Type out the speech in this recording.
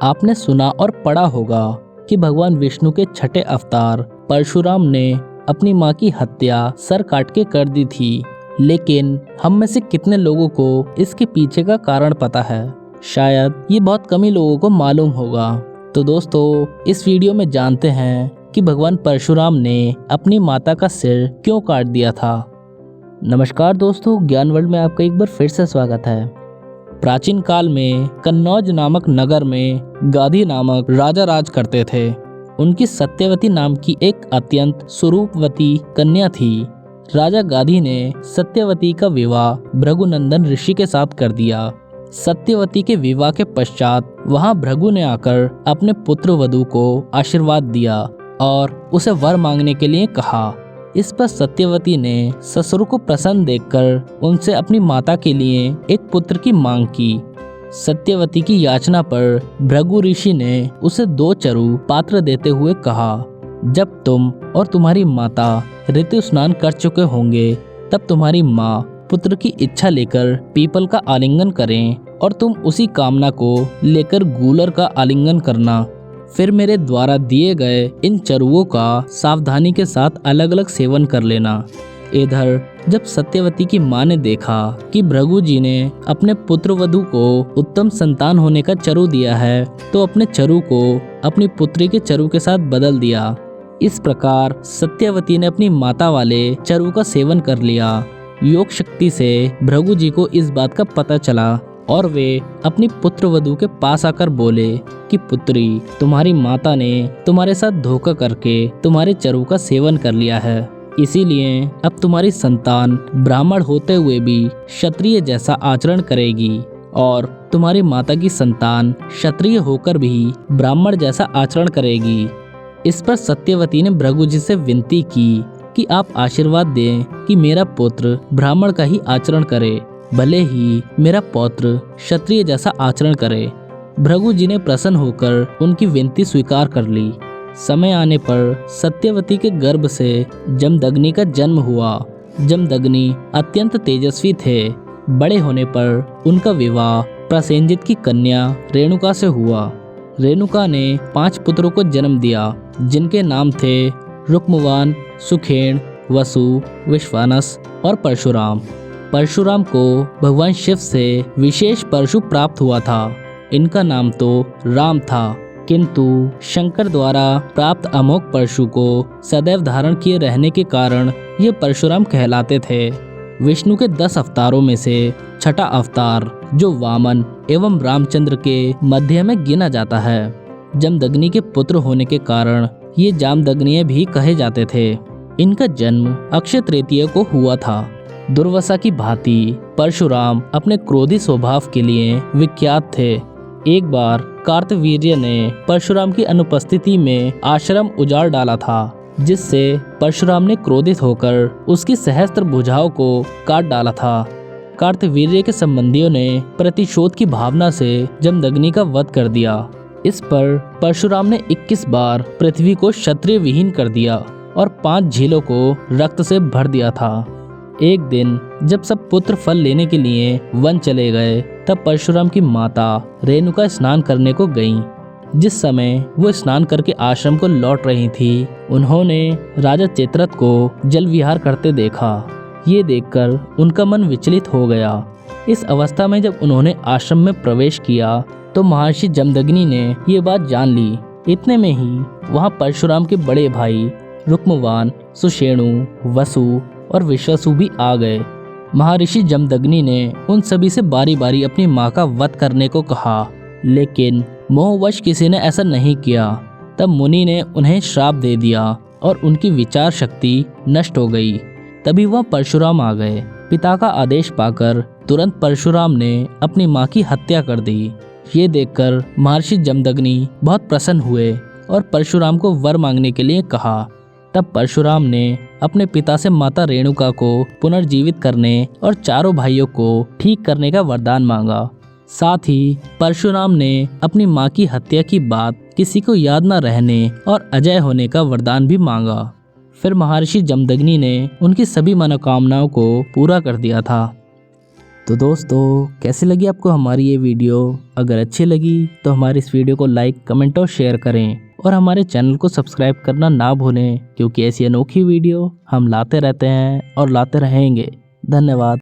आपने सुना और पढ़ा होगा कि भगवान विष्णु के छठे अवतार परशुराम ने अपनी मां की हत्या सर काट के कर दी थी। लेकिन हम में से कितने लोगों को इसके पीछे का कारण पता है? शायद ये बहुत कम ही लोगों को मालूम होगा। तो दोस्तों, इस वीडियो में जानते हैं कि भगवान परशुराम ने अपनी माता का सिर क्यों काट दिया था। नमस्कार दोस्तों, ज्ञान वर्ल्ड में आपका एक बार फिर से स्वागत है। प्राचीन काल में कन्नौज नामक नगर में गाधी नामक राजा राज करते थे। उनकी सत्यवती नाम की एक अत्यंत स्वरूपवती कन्या थी। राजा गाधी ने सत्यवती का विवाह भृगुनंदन ऋषि के साथ कर दिया। सत्यवती के विवाह के पश्चात वहां भृगु ने आकर अपने पुत्र वधू को आशीर्वाद दिया और उसे वर मांगने के लिए कहा। इस पर सत्यवती ने ससुर को प्रसन्न देखकर उनसे अपनी माता के लिए एक पुत्र की मांग की। सत्यवती की याचना पर भृगु ऋषि ने उसे 2 चरु पात्र देते हुए कहा, जब तुम और तुम्हारी माता ऋतु स्नान कर चुके होंगे तब तुम्हारी माँ पुत्र की इच्छा लेकर पीपल का आलिंगन करें और तुम उसी कामना को लेकर गूलर का आलिंगन करना। फिर मेरे द्वारा दिए गए इन चरुओं का सावधानी के साथ अलग अलग सेवन कर लेना। इधर जब सत्यवती की मां ने देखा कि भृगु जी ने अपने पुत्र वधू को उत्तम संतान होने का चरु दिया है, तो अपने चरु को अपनी पुत्री के चरु के साथ बदल दिया। इस प्रकार सत्यवती ने अपनी माता वाले चरु का सेवन कर लिया। योग शक्ति से भृगु जी को इस बात का पता चला और वे अपनी पुत्र वधू के पास आकर बोले कि पुत्री, तुम्हारी माता ने तुम्हारे साथ धोखा करके तुम्हारे चरु का सेवन कर लिया है, इसीलिए अब तुम्हारी संतान ब्राह्मण होते हुए भी क्षत्रिय जैसा आचरण करेगी और तुम्हारी माता की संतान क्षत्रिय होकर भी ब्राह्मण जैसा आचरण करेगी। इस पर सत्यवती ने भृगु जी से विनती की कि आप आशीर्वाद दें कि मेरा पुत्र ब्राह्मण का ही आचरण करे, भले ही मेरा पौत्र क्षत्रिय जैसा आचरण करे। भृगु जी ने प्रसन्न होकर उनकी विनती स्वीकार कर ली। समय आने पर सत्यवती के गर्भ से जमदग्नि का जन्म हुआ। जमदग्नि अत्यंत तेजस्वी थे। बड़े होने पर उनका विवाह प्रसेनजित की कन्या रेणुका से हुआ। रेणुका ने 5 पुत्रों को जन्म दिया, जिनके नाम थे रुक्मवान, सुखेण, वसु, विश्वानस और परशुराम। परशुराम को भगवान शिव से विशेष परशु प्राप्त हुआ था। इनका नाम तो राम था, किंतु शंकर द्वारा प्राप्त अमोघ परशु को सदैव धारण किए रहने के कारण ये परशुराम कहलाते थे। विष्णु के 10 अवतारों में से छठा अवतार, जो वामन एवं रामचंद्र के मध्य में गिना जाता है। जमदग्नि के पुत्र होने के कारण ये जामदग्निय भी कहे जाते थे। इनका जन्म अक्षय तृतीया को हुआ था। दुर्वासा की भांति परशुराम अपने क्रोधी स्वभाव के लिए विख्यात थे। एक बार कार्तवीर्य ने परशुराम की अनुपस्थिति में आश्रम उजाड़ डाला था, जिससे परशुराम ने क्रोधित होकर उसकी सहस्त्र भुजाओं को काट डाला था। कार्तवीर्य के संबंधियों ने प्रतिशोध की भावना से जमदग्नि का वध कर दिया। इस पर परशुराम ने 21 बार पृथ्वी को क्षत्रिय विहीन कर दिया और 5 झीलों को रक्त से भर दिया था। एक दिन जब सब पुत्र फल लेने के लिए वन चले गए, तब परशुराम की माता रेणुका स्नान करने को गईं। जिस समय वो स्नान करके आश्रम को लौट रही थी, उन्होंने राजा चित्ररथ को जल विहार करते देखा। ये देखकर उनका मन विचलित हो गया। इस अवस्था में जब उन्होंने आश्रम में प्रवेश किया, तो महर्षि जमदग्नि ने ये बात जान ली। इतने में ही वहाँ परशुराम के बड़े भाई रुक्मवान, सुषेणु, वसु और विश्वासु भी आ गए। महर्षि जमदग्नि ने उन सभी से बारी बारी अपनी माँ का वध करने को कहा, लेकिन मोहवश किसी ने ऐसा नहीं किया। तब मुनि ने उन्हें श्राप दे दिया और उनकी विचार शक्ति नष्ट हो गई। तभी वह परशुराम आ गए। पिता का आदेश पाकर तुरंत परशुराम ने अपनी माँ की हत्या कर दी। ये देखकर महर्षि जमदग्नि बहुत प्रसन्न हुए और परशुराम को वर मांगने के लिए कहा। तब परशुराम ने अपने पिता से माता रेणुका को पुनर्जीवित करने और चारों भाइयों को ठीक करने का वरदान मांगा। साथ ही परशुराम ने अपनी माँ की हत्या की बात किसी को याद न रहने और अजय होने का वरदान भी मांगा। फिर महर्षि जमदग्नि ने उनकी सभी मनोकामनाओं को पूरा कर दिया था। तो दोस्तों कैसी लगी आपको हमारी ये वीडियो? अगर अच्छी लगी तो हमारी इस वीडियो को लाइक, कमेंट और शेयर करें और हमारे चैनल को सब्सक्राइब करना ना भूलें, क्योंकि ऐसी अनोखी वीडियो हम लाते रहते हैं और लाते रहेंगे। धन्यवाद।